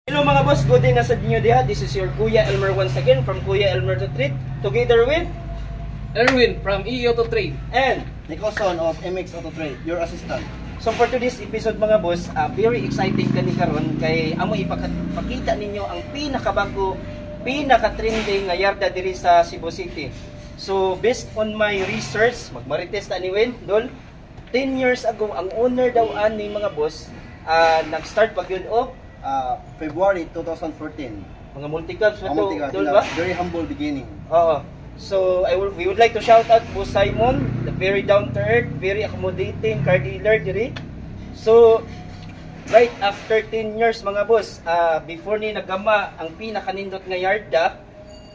Hello mga boss, good day na sa inyo diha. This is your Kuya Elmer once again from Kuya Elmer to Treat, together with Erwin from EO to Trade and Nicholson of MX Auto Trade, your assistant. so for today's episode mga boss, very exciting kani karon kay amo ipakita ninyo ang pinakabago, pinaka-trending nga yarda diri sa Cebu City. So based on my research, magmarites ta ni Win, Dol, 10 years ago ang owner daw ani mga boss nag-start pag yun of February 2014. mga multi-cabs na to, Multi-cab, Dol ba? very humble beginning. Oo. So we would like to shout out Boss Simon, the very down to earth, very accommodating car dealer diri. So right after 10 years mga boss, before ni nagama ang pinakanindot nga yarda.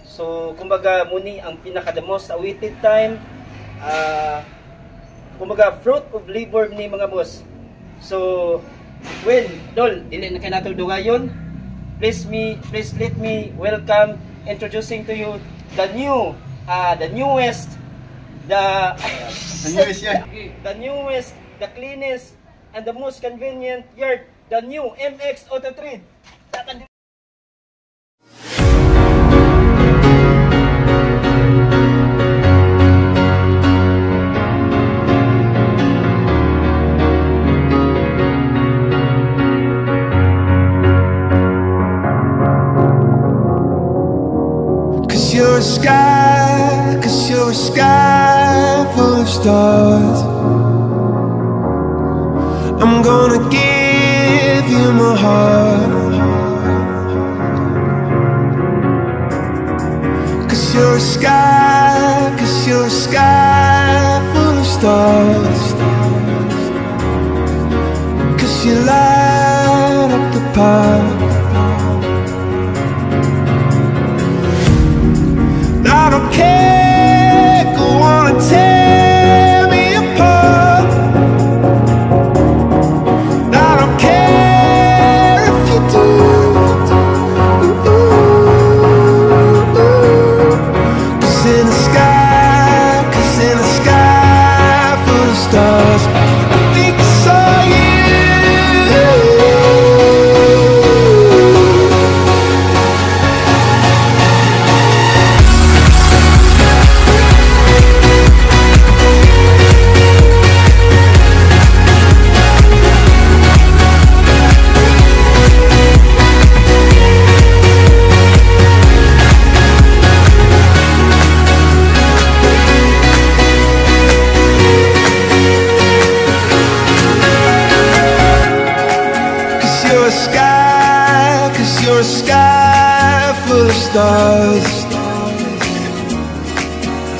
So kumbaga muni ang pinaka the most awaited time, kumbaga fruit of labor ni mga boss. So when Dol, dili na kay nato dugayon. Please let me welcome, introducing to you the newest, the newest, the cleanest, and the most convenient yard, the new MX Auto Trade. Cause you're a sky full of stars. I'm gonna give you my heart. Cause you're a sky full of stars. Cause you light up the path. I don't care, go on and tear me apart. I don't care if you do. Cause in the sky full of stars, I think I saw you. You're a sky full of stars.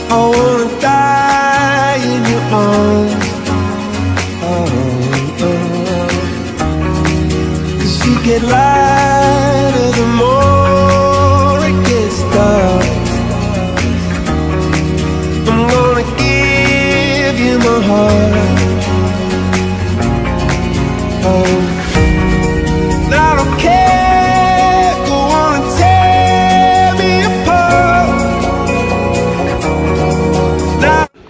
I wanna die in your arms. Cause you get lighter the more it gets dark. I'm gonna give you my heart. I don't care, go on and tear me apart.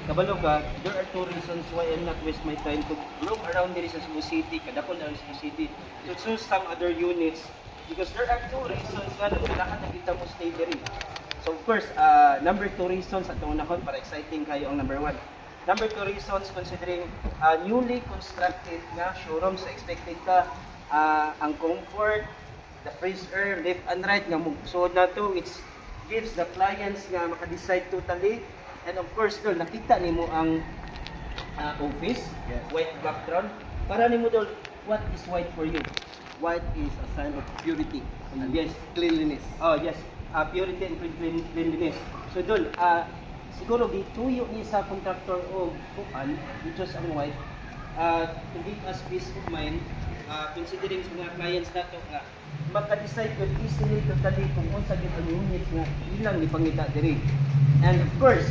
Kabalo ka, there are two reasons why I'm not waste my time to roam around diri sa Cebu City, kadakon na Cebu City, to choose some other units because there are two reasons nga nagkailangan na kita mo stay diri. So first, number two reasons at unahon para exciting kayo ang number one. Number two reasons considering newly constructed nga showroom, so expected ka ang comfort, the fresh air, left and right nga mugsuod na to, which gives the clients nga maka-decide totally. And of course, Dol, nakita nimo ang office, Yes. white background. Para nimo Dol, what is white for you? White is a sign of purity and Yes. cleanliness. Oh yes, purity and cleanliness. So Dol, siguro gituyo ni sa contractor o kuan, which is ang white, to give us peace of mind, considering sa mga clients nato nga maka-decide ko easily totally kung unsa gyud ang units nga ilang ipangita diri. And of course,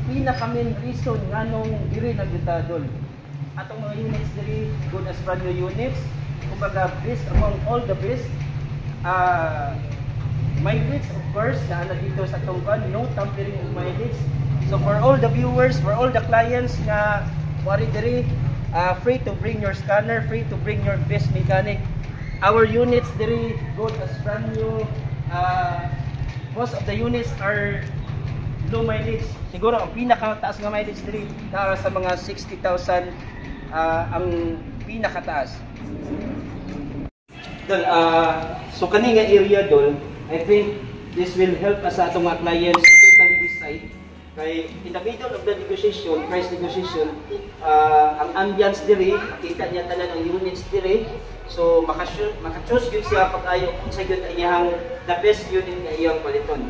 pinaka-main reason nganong diri nagita Dol, atong mga units diri good as brand new units, kumbaga best among all the best. Mileage of course na dito sa Tongban, no tampering of mileage. So for all the viewers, for all the clients na wari diri, free to bring your scanner, free to bring your best mechanic. our units diri good as brand new. Most of the units are low mileage. Siguro ang pinakataas nga mileage diri sa mga 60,000 ang pinakataas. Dol, so kani nga area dol, I think this will help us sa atong mga clients to totally decide kay in the middle of the negotiation, price negotiation, ang ambience diri, kita niya tanan ang units diri. So maka-choose gyud siya pag ayo kung sa gyud iyang the best unit nga iyang paliton.